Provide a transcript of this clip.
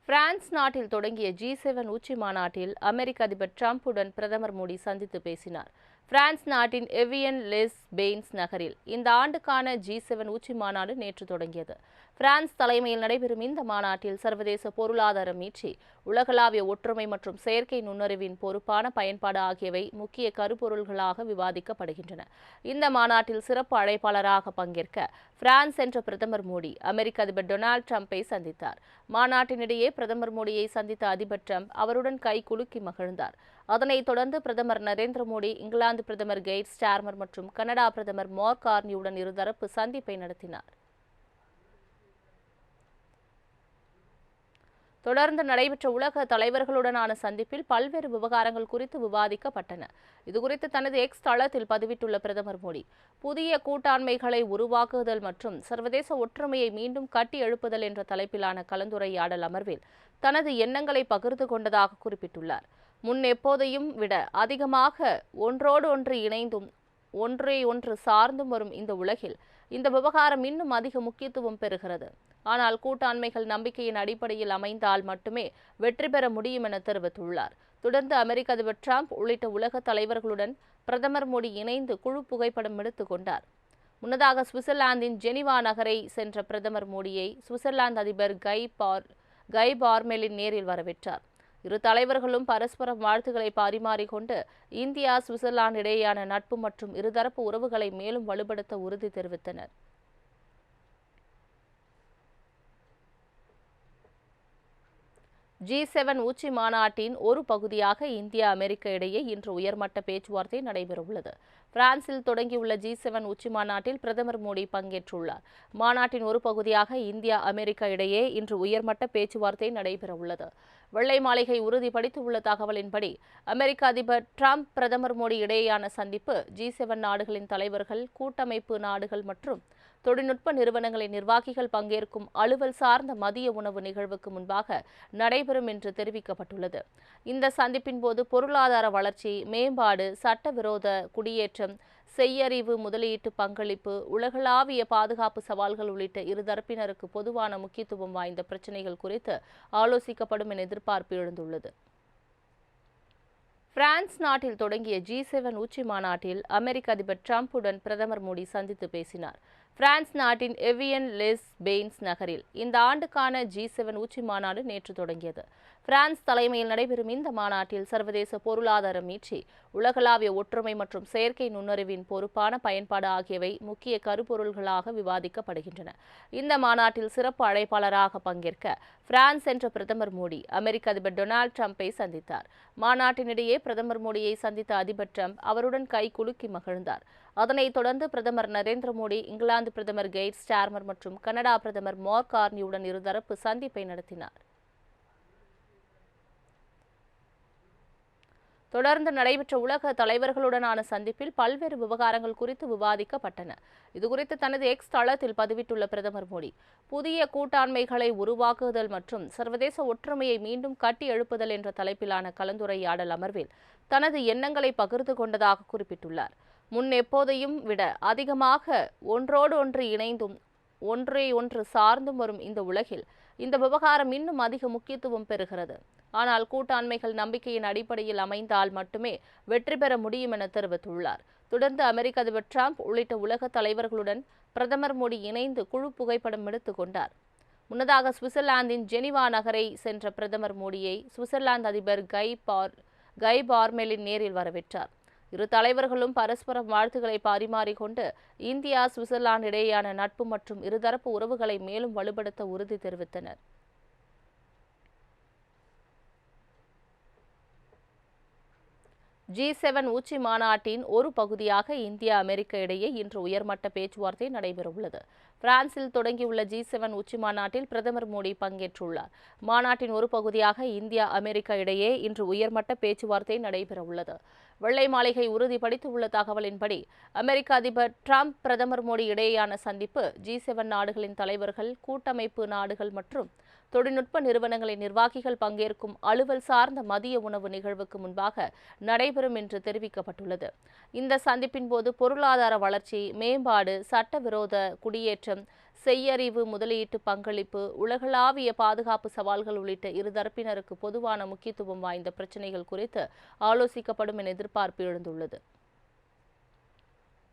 France நாட்டில் தொடங்கிய G7 உச்சி மாநாட்டில் அமெரிக்க அதிபர் டிரம்புடன் பிரதமர் மோடி சந்தித்து பேசினார். பிரான்ஸ் நாட்டின் எவியன் லெஸ் பெய்ன்ஸ் நகரில் இந்த ஆண்டுக்கான G7 உச்சி மாநாடு நேற்று தொடங்கியது. பிரான்ஸ் தலைமையில் நடைபெறும் இந்த மாநாட்டில் சர்வதேச பொருளாதார மீட்சி, உலகளாவிய ஒற்றுமை மற்றும் செயற்கை நுண்ணறிவின் பொறுப்பான பயன்பாடு ஆகியவை முக்கிய கருப்பொருள்களாக விவாதிக்கப்படுகின்றன. இந்த மாநாட்டில் சிறப்பு அழைப்பாளராக பங்கேற்க பிரான்ஸ் சென்ற பிரதமர் மோடி அமெரிக்க அதிபர் டொனால்டு டிரம்பை சந்தித்தார். மாநாட்டினிடையே பிரதமர் மோடியை சந்தித்த அதிபர் டிரம்ப் அவருடன் கை குலுக்கி மகிழ்ந்தார். அதனைத் தொடர்ந்து பிரதமர் நரேந்திர மோடி இங்கிலாந்து பிரதமர் கெய்ர் ஸ்டார்மர் மற்றும் கனடா பிரதமர் மார்க் கார்னியுடன் இருதரப்பு சந்திப்பை நடத்தினார். தொடர்ந்து நடைபெற்ற உலக தலைவர்களுடனான சந்திப்பில் பல்வேறு விவகாரங்கள் குறித்து விவாதிக்கப்பட்டன. இதுகுறித்து தனது எக்ஸ் தளத்தில் பதிவிட்டுள்ள பிரதமர் மோடி, புதிய கூட்டாண்மைகளை உருவாக்குதல் மற்றும் சர்வதேச ஒற்றுமையை மீண்டும் கட்டி எழுப்புதல் என்ற தலைப்பிலான கலந்துரையாடல் அமர்வில் தனது எண்ணங்களை பகிர்ந்து கொண்டதாக குறிப்பிட்டுள்ளார். முன் எப்போதையும் விட அதிகமாக ஒன்றோடு ஒன்று இணைந்தும் ஒன்றை ஒன்று சார்ந்தும் வரும் இந்த உலகில் இந்த விவகாரம் இன்னும் அதிக முக்கியத்துவம் பெறுகிறது. ஆனால் கூட்டாண்மைகள் நம்பிக்கையின் அடிப்படையில் அமைந்தால் மட்டுமே வெற்றி பெற முடியும் என தெரிவித்துள்ளார். தொடர்ந்து அமெரிக்க அதிபர் டிரம்ப் உள்ளிட்ட உலக தலைவர்களுடன் பிரதமர் மோடி இணைந்து குழு புகைப்படம் எடுத்துக் கொண்டார். முன்னதாக சுவிட்சர்லாந்தின் ஜெனிவா நகரை சென்ற பிரதமர் மோடியை சுவிட்சர்லாந்து அதிபர் கை பார்மெலின் நேரில் வரவேற்றார். இரு தலைவர்களும் பரஸ்பரம் வாழ்த்துக்களை பரிமாறிக்கொண்டு இந்தியா சுவிட்சர்லாந்து இடையேயான நட்பு மற்றும் இருதரப்பு உறவுகளை மேலும் வலுப்படுத்த உறுதி தெரிவித்தனர். G7 உச்சி மாநாட்டின் ஒரு பகுதியாக இந்தியா அமெரிக்க இடையே இன்று உயர்மட்ட பேச்சுவார்த்தை நடைபெறவுள்ளது. பிரான்சில் தொடங்கியுள்ள G7 உச்சி மாநாட்டில் பிரதமர் மோடி பங்கேற்றுள்ளார். மாநாட்டின் ஒரு பகுதியாக இந்தியா அமெரிக்க இடையே இன்று உயர்மட்ட பேச்சுவார்த்தை நடைபெறவுள்ளது. வெள்ளை மாளிகை உறுதிப்படுத்தியுள்ள தகவலின்படி அமெரிக்க அதிபர் டிரம்ப் பிரதமர் மோடி இடையேயான சந்திப்பு G7 நாடுகளின் தலைவர்கள், கூட்டமைப்பு நாடுகள் மற்றும் தொழில்நுட்ப நிறுவனங்களின் நிர்வாகிகள் பங்கேற்கும் அலுவல் சார்ந்த மதிய உணவு நிகழ்வுக்கு முன்பாக நடைபெறும் என்று தெரிவிக்கப்பட்டுள்ளது. இந்த சந்திப்பின் போது பொருளாதார வளர்ச்சி, மேம்பாடு, சட்டவிரோத குடியேற்றம், செய்யறிவு முதலீட்டு பங்களிப்பு, உலகளாவிய பாதுகாப்பு சவால்கள் உள்ளிட்ட இருதரப்பினருக்கு பொதுவான முக்கியத்துவம் வாய்ந்த பிரச்சினைகள் குறித்து ஆலோசிக்கப்படும் என எதிர்பார்ப்பு எழுந்துள்ளது. பிரான்ஸ் நாட்டில் தொடங்கிய G7 உச்சி மாநாட்டில் அமெரிக்க அதிபர் டிரம்புடன் பிரதமர் மோடி சந்தித்து பேசினார். பிரான்ஸ் நாட்டின் எவியன் லெஸ் பெய்ன்ஸ் நகரில் இந்த ஆண்டுக்கான G7 உச்சி மாநாடு நேற்று தொடங்கியது. பிரான்ஸ் தலைமையில் நடைபெறும் இந்த மாநாட்டில் சர்வதேச பொருளாதார மீட்சி, உலகளாவிய ஒற்றுமை மற்றும் செயற்கை நுண்ணறிவின் பொறுப்பான பயன்பாடு ஆகியவை முக்கிய கருப்பொருள்களாக விவாதிக்கப்படுகின்றன. இந்த மாநாட்டில் சிறப்பு அழைப்பாளராக பங்கேற்க பிரான்ஸ் சென்ற பிரதமர் மோடி அமெரிக்க அதிபர் டொனால்டு டிரம்பை சந்தித்தார். மாநாட்டினிடையே பிரதமர் மோடியை சந்தித்த அதிபர் டிரம்ப் அவருடன் கை குலுக்கி மகிழ்ந்தார். அதனைத் தொடர்ந்து பிரதமர் நரேந்திர மோடி இங்கிலாந்து பிரதமர் கெய்ர் ஸ்டார்மர் மற்றும் கனடா பிரதமர் மார்க் கார்னியுடன் இருதரப்பு சந்திப்பை நடத்தினார். தொடர்ந்து நடைபெற்ற உலக தலைவர்களுடனான சந்திப்பில் பல்வேறு விவகாரங்கள் குறித்து விவாதிக்கப்பட்டன. இதுகுறித்து தனது எக்ஸ் தளத்தில் பதிவிட்டுள்ள பிரதமர் மோடி, புதிய கூட்டாண்மைகளை உருவாக்குதல் மற்றும் சர்வதேச ஒற்றுமையை மீண்டும் கட்டி எழுப்புதல் என்ற தலைப்பிலான கலந்துரையாடல் அமர்வில் தனது எண்ணங்களை பகிர்ந்து கொண்டதாக குறிப்பிட்டுள்ளார். முன் எப்போதையும் விட அதிகமாக ஒன்றோடு ஒன்று இணைந்தும் ஒன்றை ஒன்று சார்ந்தும் வரும் இந்த உலகில் இந்த விவகாரம் இன்னும் அதிக முக்கியத்துவம் பெறுகிறது. ஆனால் கூட்டாண்மைகள் நம்பிக்கையின் அடிப்படையில் அமைந்தால் மட்டுமே வெற்றி பெற முடியும் என தெரிவித்துள்ளார். தொடர்ந்து அமெரிக்க அதிபர் டிரம்ப் உள்ளிட்ட உலக தலைவர்களுடன் பிரதமர் மோடி இணைந்து குழு புகைப்படம் எடுத்துக் கொண்டார். முன்னதாக சுவிட்சர்லாந்தின் ஜெனிவா நகரை சென்ற பிரதமர் மோடியை சுவிட்சர்லாந்து அதிபர் கை பார்மெலின் நேரில் வரவேற்றார். இரு தலைவர்களும் பரஸ்பரம் வாழ்த்துக்களை பரிமாறிக்கொண்டு இந்தியா சுவிட்சர்லாந்து இடையேயான நட்பு மற்றும் இருதரப்பு உறவுகளை மேலும் வலுப்படுத்த உறுதி தெரிவித்தனர். G7 உச்சி மாநாட்டின் ஒரு பகுதியாக இந்தியா அமெரிக்க இடையே இன்று உயர்மட்ட பேச்சுவார்த்தை நடைபெறவுள்ளது. பிரான்சில் தொடங்கியுள்ள G7 உச்சி மாநாட்டில் பிரதமர் மோடி பங்கேற்றுள்ளார். மாநாட்டின் ஒரு பகுதியாக இந்தியா அமெரிக்க இடையே இன்று உயர்மட்ட பேச்சுவார்த்தை நடைபெறவுள்ளது. வெள்ளை மாளிகை உறுதிப்படுத்தியுள்ள தகவலின்படி அமெரிக்க அதிபர் டிரம்ப் பிரதமர் மோடி இடையேயான சந்திப்பு G7 நாடுகளின் தலைவர்கள், கூட்டமைப்பு நாடுகள் மற்றும் தொழில்நுட்ப நிறுவனங்களின் நிர்வாகிகள் பங்கேற்கும் அலுவல் சார்ந்த மதிய உணவு நிகழ்வுக்கு முன்பாக நடைபெறும் என்று தெரிவிக்கப்பட்டுள்ளது. இந்த சந்திப்பின் போது பொருளாதார வளர்ச்சி, மேம்பாடு, சட்டவிரோத குடியேற்றம், செய்யறிவு, முதலீட்டு பங்களிப்பு, உலகளாவிய பாதுகாப்பு சவால்கள் உள்ளிட்ட இருதரப்பினருக்கு பொதுவான முக்கியத்துவம் வாய்ந்த பிரச்சினைகள் குறித்து ஆலோசிக்கப்படும் என எதிர்பார்ப்பு எழுந்துள்ளது.